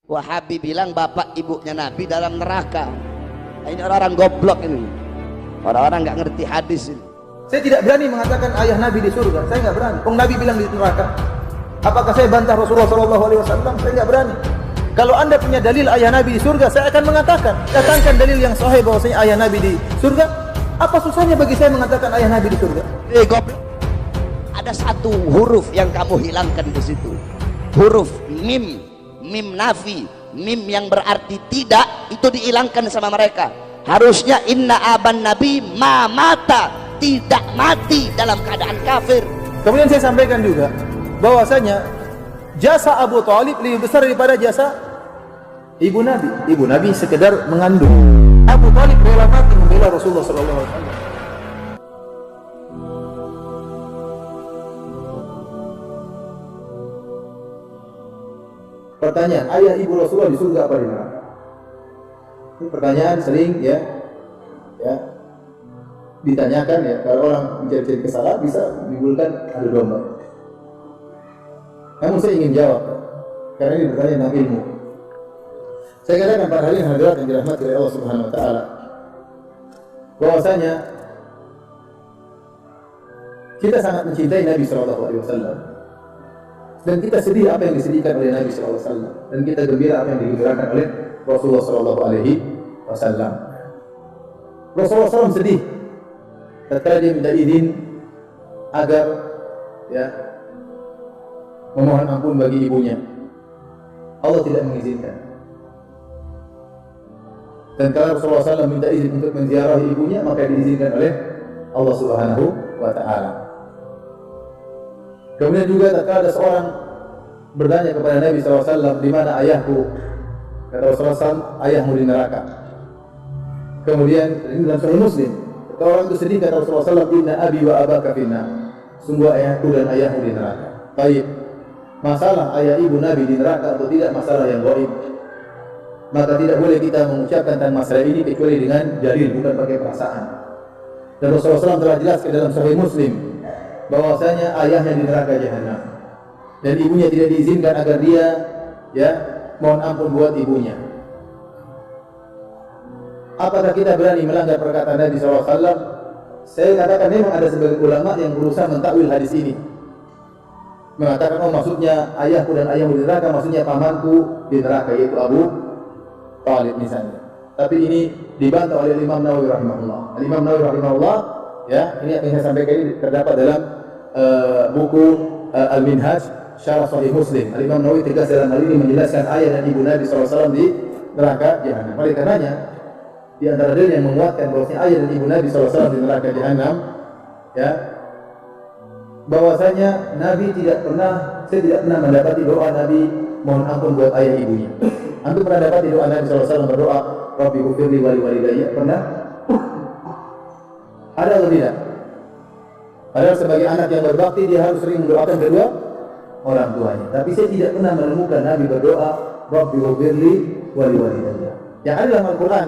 Wahabi bilang bapak ibunya Nabi dalam neraka. Ini orang-orang goblok ini, orang-orang nggak ngerti hadis ini. Saya tidak berani mengatakan ayah Nabi di surga. Saya nggak berani. Nabi bilang di neraka. Apakah saya bantah Rasulullah SAW? Saya nggak berani. Kalau anda punya dalil ayah Nabi di surga, saya akan mengatakan. Datangkan dalil yang sahih bahwasanya ayah Nabi di surga. Apa susahnya bagi saya mengatakan ayah Nabi di surga? Goblok. Ada satu huruf yang kamu hilangkan di situ. Huruf mim, mim nafi, mim yang berarti tidak, itu dihilangkan sama mereka. Harusnya inna aban nabi ma mata, tidak mati dalam keadaan kafir. Kemudian saya sampaikan juga bahwasanya jasa Abu Thalib lebih besar daripada jasa ibu Nabi. Ibu Nabi sekedar mengandung. Abu Thalib rela mati membela Rasulullah SAW. Pertanyaan, ayah ibu Rasulullah di surga apa di neraka? Ini pertanyaan sering ya ditanyakan ya. Kalau orang mencari kesalahan bisa menimbulkan adu domba. Namun saya ingin jawab karena ini pertanyaan tentang ilmu. Saya katakan para hadirin hadirat yang dirahmati oleh Allah Subhanahu wa taala bahwasanya kita sangat mencintai Nabi sallallahu alaihi wasallam. Dan kita sedih apa yang disedihkan oleh Nabi sallallahu alaihi wasallam, dan kita gembira apa yang digembirakan oleh Rasulullah sallallahu alaihi wasallam. Rasulullah SAW sedih tatkala dia minta izin agar memohon ampun bagi ibunya. Allah tidak mengizinkan. Dan kalau Rasulullah SAW minta izin untuk menziarahi ibunya, maka diizinkan oleh Allah Subhanahu wa taala. Kemudian juga tatkala ada seorang bertanya kepada Nabi SAW, di mana ayahku? Kata Rasulullah SAW, ayahmu di neraka. Kemudian ini dalam Sahih Muslim, kata orang itu sedih, kata Rasulullah SAW, inna abi wa abaka finnar. Sungguh ayahku dan ayahmu di neraka. Baik, masalah ayah ibu Nabi di neraka atau tidak masalah yang gaib. Maka tidak boleh kita mengucapkan tentang masalah ini kecuali dengan dalil, bukan pakai perasaan. Dan Rasulullah SAW telah jelaskan dalam Sahih Muslim bahwasanya ayahnya di neraka jahanam dan ibunya tidak diizinkan agar dia mohon ampun buat ibunya. Apakah kita berani melanggar perkataan Nabi SAW? Saya katakan memang ada sebagian ulama yang berusaha mentakwil hadis ini, mengatakan maksudnya ayahku dan ayahmu di neraka, maksudnya pamanku di neraka, yaitu Abu Thalib misalnya. Tapi ini dibantah oleh Imam Nawawi rahimahullah. Imam Nawawi rahimahullah, ini yang saya sampaikan ini terdapat dalam buku Al-Minhaj Syarah Sahih Muslim. Imam Nawawi tegas dalam hal ini menjelaskan ayah dan ibu Nabi SAW di neraka jahanam. Oleh karenanya, di antara dalil yang menguatkan bahwasanya ayah dan ibu Nabi SAW di neraka jahanam, bahwasanya Nabi saya tidak pernah mendapati doa Nabi mohon ampun buat ayah ibunya. Antum pernah dapati doa Nabi SAW berdoa, Rabbi ghfirli wa li walidayya? Pernah? Ada atau tidak? Padahal sebagai anak yang berbakti dia harus sering mendoakan kedua orang tuanya. Tapi saya tidak pernah menemukan Nabi berdoa, Rabbi ghfirli wa li walidayya. Yang ada dalam Al-Quran,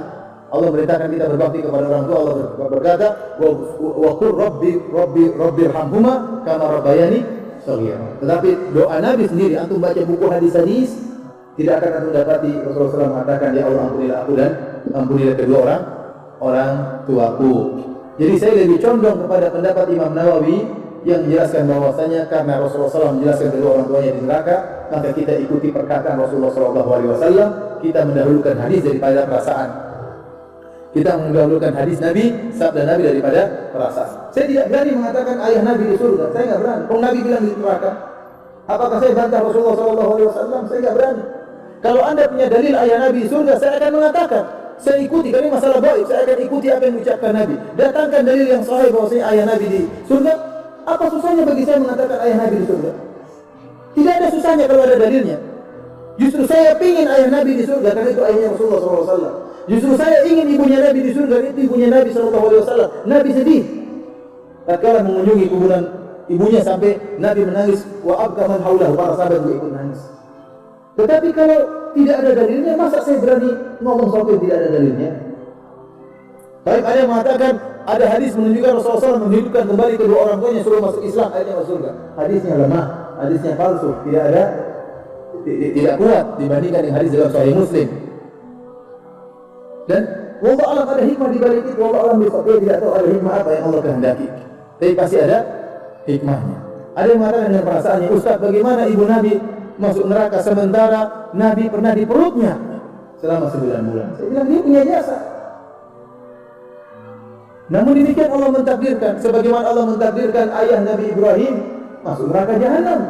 Allah merintahkan kita berbakti kepada orang tua. Allah berkata, wa qur rabbi irhamhuma kama rabbayani shaghira. Tetapi doa Nabi sendiri, antum baca buku hadis-hadis, tidak akan antum dapati Rasulullah SAW mengatakan, ya Allah ampunilah aku dan ampunilah kedua orang tuaku. Jadi saya lebih condong kepada pendapat Imam Nawawi yang menjelaskan bahwasanya karena Rasulullah SAW menjelaskan kedua orang tuanya di neraka, maka kita ikuti perkataan Rasulullah SAW. Kita mendahulukan hadis daripada perasaan. Kita mendahulukan hadis Nabi, sabda Nabi daripada perasaan. Saya tidak berani mengatakan ayah Nabi di surga. Saya nggak berani. Nabi bilang di neraka. Apakah saya bantah Rasulullah SAW? Saya nggak berani. Kalau anda punya dalil ayah Nabi di surga, saya akan mengatakan. Saya ikuti, karena masalah baik, saya akan ikuti apa yang diucapkan Nabi. Datangkan dalil yang sahih bahwasanya ayah Nabi di surga. Apa susahnya bagi saya mengatakan ayah Nabi di surga? Tidak ada susahnya kalau ada dalilnya. Justru saya ingin ayah Nabi di surga karena itu ayahnya Rasulullah SAW. Justru saya ingin ibunya Nabi di surga, itu ibunya Nabi SAW. Nabi sedih tatkala mengunjungi kuburan ibunya sampai Nabi menangis, wa abka man haulahu, para sahabat juga ikut nangis. Tetapi kalau tidak ada dalilnya, masa saya berani ngomong sesuatu yang tidak ada dalilnya? Baik, ada yang mengatakan ada hadis menunjukkan Rasulullah SAW menghidupkan kembali kedua orang tuanya suruh masuk Islam, akhirnya masuk surga. Hadisnya lemah, hadisnya palsu, tidak tidak kuat dibandingkan dengan hadis dalam Sahih Muslim. Dan wallahu alam ada hikmah di balik itu, wallahu alam bisawab. Dia tidak tahu ada hikmah apa yang Allah kehendaki. Tapi pasti ada hikmahnya. Ada yang mengatakan dengan perasaannya, Ustaz, bagaimana ibu Nabi masuk neraka sementara Nabi pernah di perutnya selama 9 bulan? Saya bilang dia punya jasa. Namun demikian Allah mentakdirkan, sebagaimana Allah mentakdirkan ayah Nabi Ibrahim masuk neraka jahanam.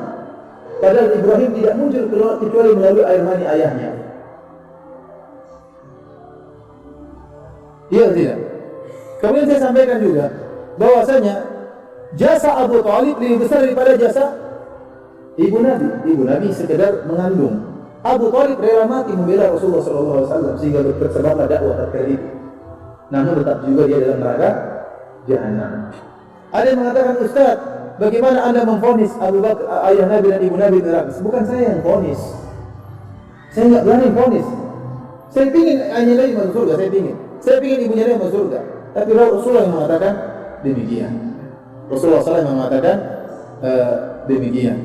Padahal Ibrahim tidak muncul keluar kecuali melalui air mani ayahnya. Iya tidak? Kemudian saya sampaikan juga bahwasanya jasa Abu Thalib lebih besar daripada jasa ibu Nabi. Ibu Nabi sekedar mengandung. Abu Thalib rela mati membela Rasulullah SAW sehingga tersebarlah dakwah terkait itu. Namun tetap juga dia dalam neraka jahanam. Ada yang mengatakan, Ustaz, bagaimana Anda memvonis Abu Bakar, ayah Nabi dan ibu Nabi neraka? Bukan saya yang vonis. Saya enggak berani vonis. Saya ingin ayahnya Nabi masuk surga, saya ingin. Saya ingin ibunya Nabi masuk surga. Tapi Rasulullah yang mengatakan demikian. Rasulullah SAW yang mengatakan demikian.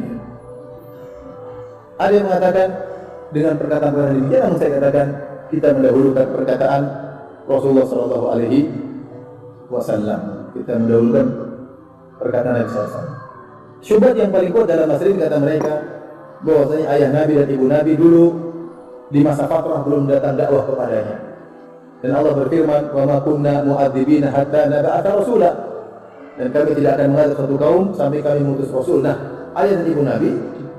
Ada yang mengatakan dengan perkataan demikian, namun saya katakan kita mendahulukan perkataan Rasulullah Shallallahu Alaihi Wasallam. Kita mendahulukan perkataan Nabi SAW. Syubhat yang paling kuat dalam masalah ini kata mereka bahwasanya ayah Nabi dan ibu Nabi dulu di masa fatrah belum datang dakwah kepadanya. Dan Allah berfirman, "Wa ma kunna mu'adzibina hatta nab'atha rasula." Dan kami tidak akan mengazab satu kaum sampai kami mengutus rasul. Nah, ayah dan ibu Nabi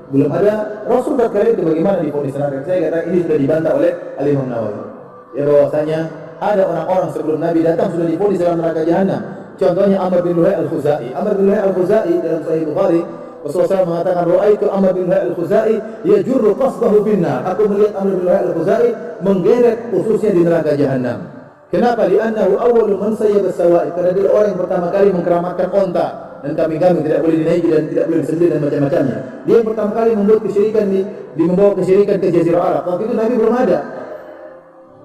belum ada rasul terkait itu, bagaimana divonis neraka? Saya kata ini sudah dibantah oleh Al-Imam Nawawi. Ya bahwasanya ada orang-orang sebelum Nabi datang sudah divonis dalam neraka jahanam. Contohnya Amr bin Luhai Al-Khuzai. Amr bin Luhai Al-Khuzai dalam Sahih Bukhari, Rasulullah SAW mengatakan, "Ra'aitu Amr bin Luhai Al-Khuzai yajurru qasdahu bin-nar." Aku melihat Amr bin Luhai Al-Khuzai menggeret ususnya di neraka jahanam. Kenapa? Li'annahu awwalu man sayyaba as-sawa'i. Karena dia orang yang pertama kali mengkeramatkan onta dan kambing-kambing tidak boleh dinaiki dan tidak boleh disembelih dan macam-macamnya. Dia yang pertama kali membuat kesyirikan membawa kesyirikan ke Jazirah Arab. Waktu itu Nabi belum ada.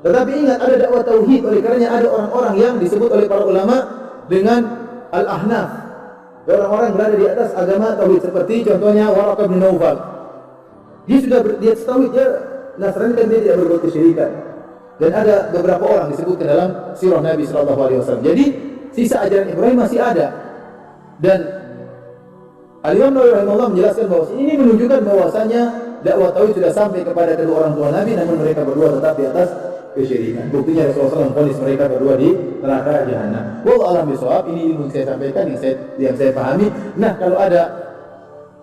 Tetapi ingat, ada dakwah tauhid, oleh karenanya ada orang-orang yang disebut oleh para ulama dengan al-ahnaf. Orang-orang berada di atas agama tauhid, seperti contohnya Waraqah bin Naufal. Dia sudah dia tauhid, dia Nasrani dan dia tidak berbuat kesyirikan. Dan ada beberapa orang disebutkan dalam sirah Nabi sallallahu alaihi wasallam. Jadi sisa ajaran Ibrahim masih ada. Dan Al-Imam Nawawi rahimahullah menjelaskan bahwa ini menunjukkan bahwasanya dakwah tauhid sudah sampai kepada kedua orang tua Nabi, namun mereka berdua tetap di atas kesyirikan. Buktinya Rasulullah SAW vonis mereka berdua di neraka jahanam. Wallahu a'lam bishawab. Ini ilmu yang saya sampaikan, yang saya pahami. Nah, kalau ada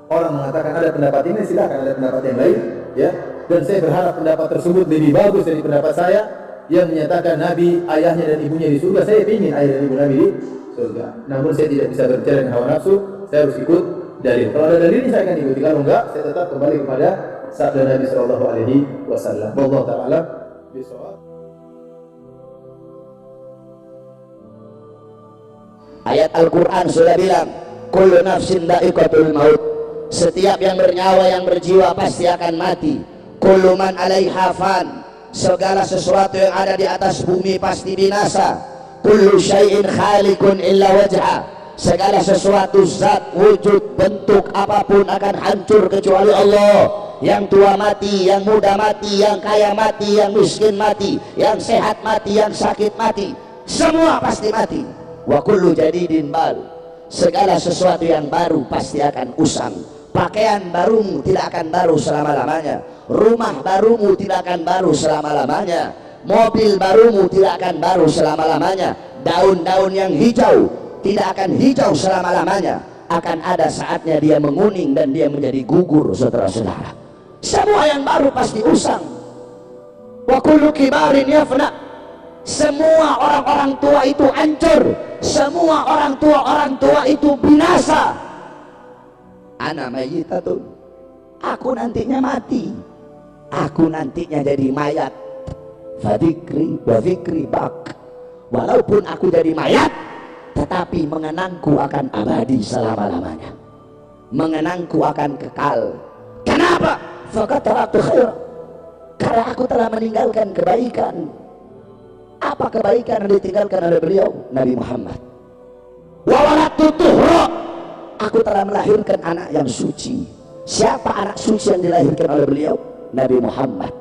orang mengatakan ada pendapat ini, silakan, ada pendapat yang lain, ya. Dan saya berharap pendapat tersebut lebih bagus dari pendapat saya yang menyatakan Nabi, ayahnya dan ibunya di surga. Saya ingin ayah dan ibu Nabi di surga. Namun saya tidak bisa berbicara dengan hawa nafsu, saya harus ikut dalil. Kalau ada dalil saya akan ikuti. Kalau enggak, saya tetap kembali kepada sabda Nabi sallallahu alaihi wasallam. Wallahu ta'ala bishawab. Ayat Al-Quran sudah bilang, kullu nafsin dha'iqatul maut. Setiap yang bernyawa, yang berjiwa pasti akan mati. Kullu man 'alaiha fan. Segala sesuatu yang ada di atas bumi pasti binasa. Kullu syai'in khaliqun illa wajha. Segala sesuatu, zat, wujud, bentuk apapun akan hancur kecuali Allah. Yang tua mati, yang muda mati, yang kaya mati, yang miskin mati, yang sehat mati, yang sakit mati. Semua pasti mati. Wa kullu jadidin bal. Segala sesuatu yang baru pasti akan usang. Pakaian barumu tidak akan baru selama-lamanya. Rumah barumu tidak akan baru selama-lamanya. Mobil barumu tidak akan baru selama-lamanya. Daun-daun yang hijau tidak akan hijau selama-lamanya. Akan ada saatnya dia menguning dan dia menjadi gugur, saudara-saudara. Semua yang baru pasti usang. Wa kullu kibarin yafna. Semua orang-orang tua itu hancur. Semua orang tua itu binasa. Ana mayyitatun. Aku nantinya mati. Aku nantinya jadi mayat. Fadikri wa fikri bak. Walaupun aku jadi mayat, tetapi mengenangku akan abadi selama-lamanya. Mengenangku akan kekal. Kenapa? Faqad taraktu khair. Karena aku telah meninggalkan kebaikan. Apa kebaikan yang ditinggalkan oleh beliau? Nabi Muhammad. Wa waladtu tuhra. Aku telah melahirkan anak yang suci. Siapa anak suci yang dilahirkan oleh beliau? Nabi Muhammad.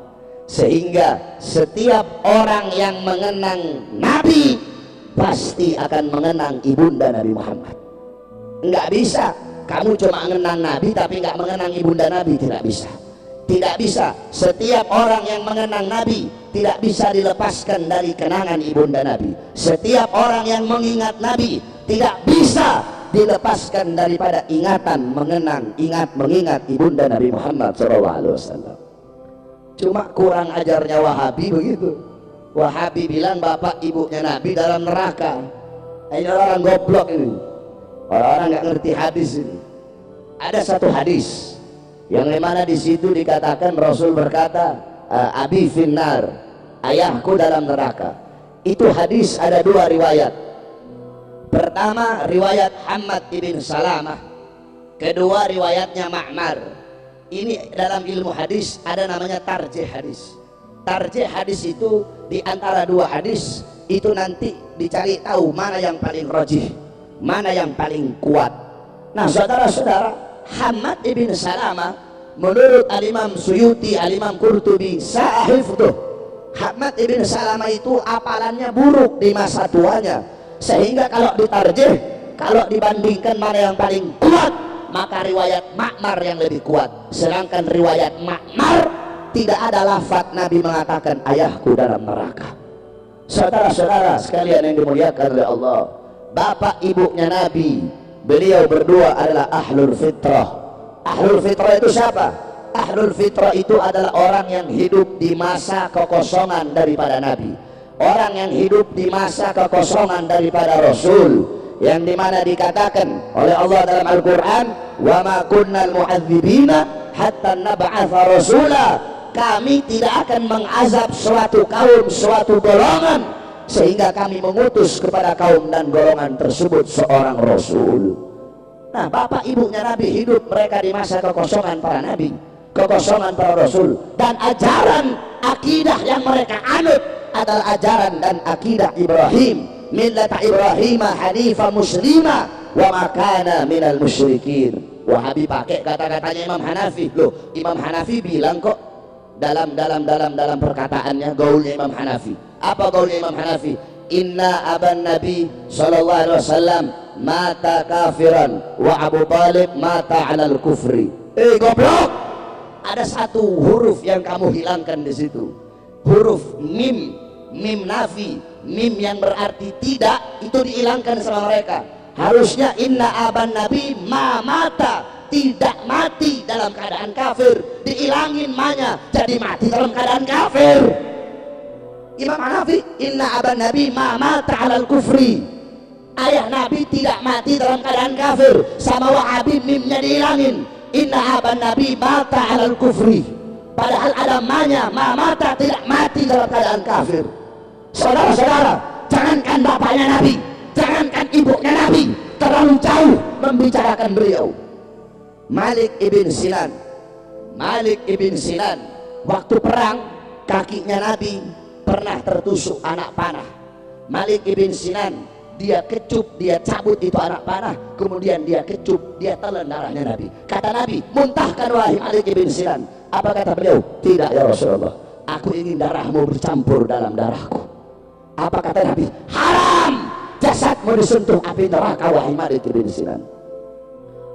Sehingga setiap orang yang mengenang Nabi pasti akan mengenang ibunda Nabi Muhammad. Enggak bisa kamu cuma mengenang Nabi tapi enggak mengenang ibunda Nabi, tidak bisa. Tidak bisa. Setiap orang yang mengenang Nabi tidak bisa dilepaskan dari kenangan ibunda Nabi. Setiap orang yang mengingat Nabi tidak bisa dilepaskan daripada ingatan mengingat ibunda Nabi Muhammad SAW. Cuma kurang ajarnya Wahabi begitu. Wahabi bilang bapak ibunya Nabi dalam neraka. Ini orang goblok ini. Orang nggak ngerti hadis ini. Ada satu hadis yang dimana di situ dikatakan Rasul berkata, Abi finnar, ayahku dalam neraka. Itu hadis ada dua riwayat. Pertama riwayat Hammad ibn Salamah, kedua riwayatnya Ma'mar. Ini dalam ilmu hadis ada namanya tarjih hadis. Tarjih hadis itu di antara dua hadis itu nanti dicari tahu mana yang paling rajih, mana yang paling kuat. Nah saudara-saudara, Hammad ibn Salamah menurut Al-Imam Suyuti, Al-Imam Qurtubi, sahiftuh, Hammad ibn Salamah itu apalannya buruk di masa tuanya, sehingga kalau ditarjih, kalau dibandingkan mana yang paling kuat, maka riwayat Ma'mar yang lebih kuat. Sedangkan riwayat Ma'mar tidak ada lafaz Nabi mengatakan ayahku dalam neraka. Saudara-saudara sekalian yang dimuliakan oleh Allah, bapak ibunya Nabi, beliau berdua adalah ahlul fitrah. Ahlul fitrah itu siapa? Ahlul fitrah itu adalah orang yang hidup di masa kekosongan daripada Nabi, orang yang hidup di masa kekosongan daripada Rasul, yang dimana dikatakan oleh Allah dalam Al-Quran, wa ma kunnal mu'adzibina hatta nab'atha rasula, kami tidak akan mengazab suatu kaum, suatu golongan sehingga kami mengutus kepada kaum dan golongan tersebut seorang Rasul. Nah bapak ibunya Nabi hidup mereka di masa kekosongan para Nabi, kekosongan para Rasul, dan ajaran akidah yang mereka anut adalah ajaran dan akidah Ibrahim, millata Ibrahim hanifah muslima wa makana minal musyrikin. Wahabi pakai kata-katanya Imam Hanafi. Loh, Imam Hanafi bilang kok dalam perkataannya, gaulnya Imam Hanafi. Apa gaulnya Imam Hanafi? Inna aban Nabi sallallahu alaihi wasallam mata kafiran wa Abu Talib mata alal kufri. Goblok, ada satu huruf yang kamu hilangkan di situ, huruf mim, mim nafi, mim yang berarti tidak, itu dihilangkan sama mereka. Harusnya inna aban Nabi ma mata, tidak mati dalam keadaan kafir, dihilangin manya jadi mati dalam keadaan kafir. Imam Hanafi, inna aban Nabi ma mata alal kufri, ayah Nabi tidak mati dalam keadaan kafir. Sama Wahabi mimnya dihilangin, inna aban Nabi mata alal kufri, padahal ada manya ma mata, tidak mati dalam keadaan kafir. Saudara-saudara, jangankan bapaknya Nabi, jangankan ibunya Nabi, terlalu jauh membicarakan beliau. Malik ibn Sinan, Malik ibn Sinan, waktu perang kakinya Nabi pernah tertusuk anak panah. Malik ibn Sinan, dia kecup, dia cabut itu anak panah, kemudian dia kecup, dia telan darahnya Nabi. Kata Nabi, muntahkan wahai Malik ibn Sinan. Apa kata beliau? Tidak ya Rasulullah, aku ingin darahmu bercampur dalam darahku. Apa kata Nabi? Haram jasadmu disentuh api neraka wahai Malik ibn Sinan.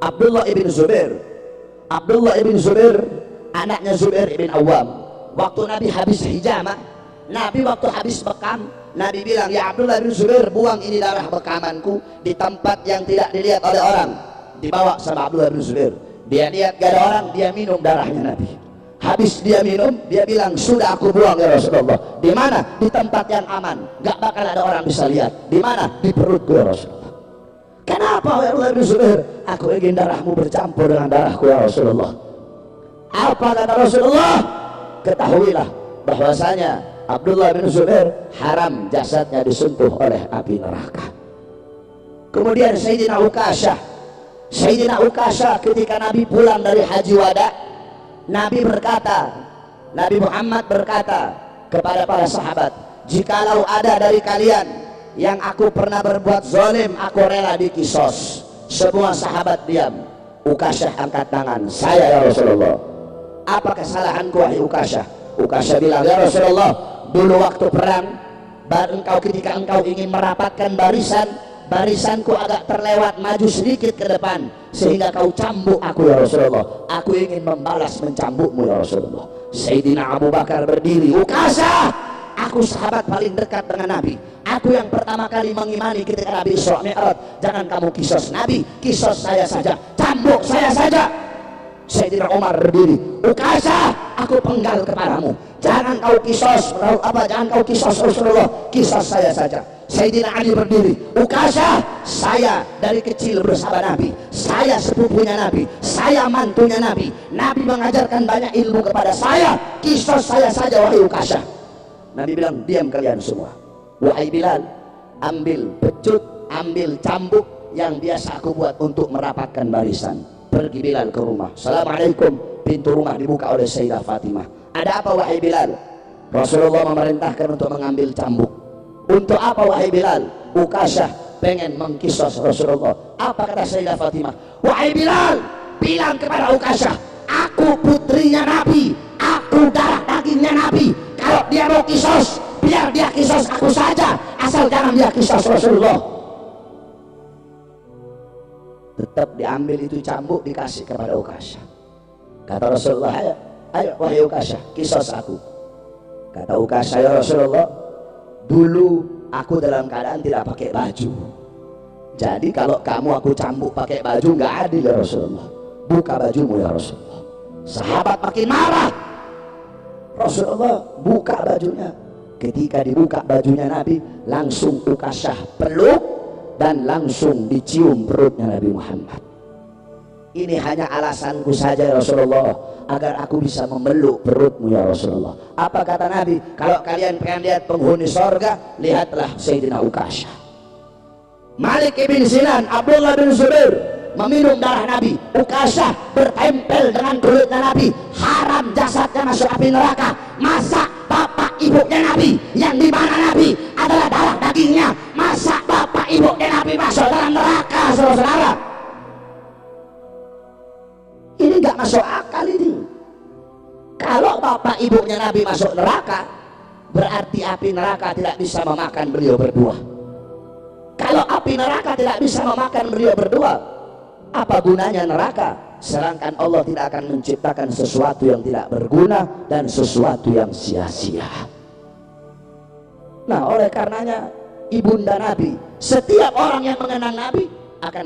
Abdullah ibn Zubair, Abdullah ibn Zubair anaknya Zubair ibn Awam, waktu Nabi habis hijamah, Nabi waktu habis bekam, Nabi bilang, ya Abdullah bin Zubair, buang ini darah bekamanku di tempat yang tidak dilihat oleh orang. Dibawa sama Abdullah bin Zubair, dia lihat gak ada orang, dia minum darahnya Nabi. Habis dia minum, dia bilang, sudah aku buang ya Rasulullah. Di mana? Di tempat yang aman, gak bakal ada orang bisa lihat. Di mana? Di perutku ya Rasulullah. Kenapa ya Abdullah bin Zubair? Aku ingin darahmu bercampur dengan darahku ya Rasulullah. Apa kata Rasulullah? Ketahuilah bahwasanya Abdullah bin Zubair haram jasadnya disentuh oleh api neraka. Kemudian Sayyidina Uqasyah, Sayyidina Uqasyah ketika Nabi pulang dari haji wada, Nabi berkata, Nabi Muhammad berkata kepada para sahabat, jikalau ada dari kalian yang aku pernah berbuat zalim, aku rela dikisos. Semua sahabat diam. Uqasyah angkat tangan, saya ya Rasulullah. apa kesalahanku wahai Ukasyah? Ukasyah bilang, ya Rasulullah, dulu waktu perang ketika engkau ingin merapatkan barisanku agak terlewat maju sedikit ke depan sehingga kau cambuk aku ya Rasulullah. Aku ingin membalas mencambukmu ya Rasulullah. Sayyidina Abu Bakar berdiri, Ukasyah, aku sahabat paling dekat dengan Nabi, aku yang pertama kali mengimani ketika Nabi Isra Mi'raj. Jangan kamu kisos Nabi, kisos saya saja, cambuk saya saja. Sayyidina Umar berdiri, Ukasyah, aku penggal kepadamu, jangan kau kisos jangan kau kisos Rasulullah, kisos saya saja. Sayyidina Ali berdiri, Ukasyah, saya dari kecil bersama Nabi, saya sepupunya Nabi, saya mantunya Nabi, Nabi mengajarkan banyak ilmu kepada saya, kisos saya saja wahai Ukasyah. Nabi bilang, diam kalian semua. Wahai Bilal, ambil pecut, ambil cambuk yang biasa aku buat untuk merapatkan barisan. Pergi Bilal ke rumah. Assalamualaikum. Pintu rumah dibuka oleh Sayyidah Fatimah. Ada apa wahai Bilal? Rasulullah memerintahkan untuk mengambil cambuk. Untuk apa wahai Bilal? Ukasyah pengen mengkisos Rasulullah. Apa kata Sayyidah Fatimah? Wahai Bilal, bilang kepada Ukasyah, aku putrinya Nabi, aku darah dagingnya Nabi. Kalau dia mau kisos, biar dia kisos aku saja, asal jangan dia kisos Rasulullah. Tetap diambil itu cambuk, dikasih kepada Ukasyah. Kata Rasulullah, ayo wahai Ukasyah, kisos aku. Kata Ukasyah, ya Rasulullah, dulu aku dalam keadaan tidak pakai baju, jadi kalau kamu aku cambuk pakai baju nggak adil ya Rasulullah. Buka bajumu ya Rasulullah. Sahabat makin marah. Rasulullah buka bajunya. Ketika dibuka bajunya Nabi, langsung Ukasyah peluk dan langsung dicium perutnya Nabi Muhammad. Ini hanya alasanku saja ya Rasulullah, agar aku bisa memeluk perutmu ya Rasulullah. Apa kata Nabi? Kalau kalian pengen lihat penghuni sorga, lihatlah Sayyidina Ukasyah. Malik ibn Sinan, Abdullah bin Zubair meminum darah Nabi. Ukasyah bertempel dengan kulitnya Nabi. Haram jasadnya masuk api neraka. Masa bapak ibunya Nabi, yang dimana Nabi adalah darah dagingnya, masa bapak ibunya Nabi masuk dalam neraka, saudara-saudara? Ini nggak masuk akal ini. Kalau bapak ibunya Nabi masuk neraka, berarti api neraka tidak bisa memakan beliau berdua. Kalau api neraka tidak bisa memakan beliau berdua, apa gunanya neraka? Sedangkan Allah tidak akan menciptakan sesuatu yang tidak berguna dan sesuatu yang sia-sia. Nah, oleh karenanya ibunda Nabi, setiap orang yang mengenang Nabi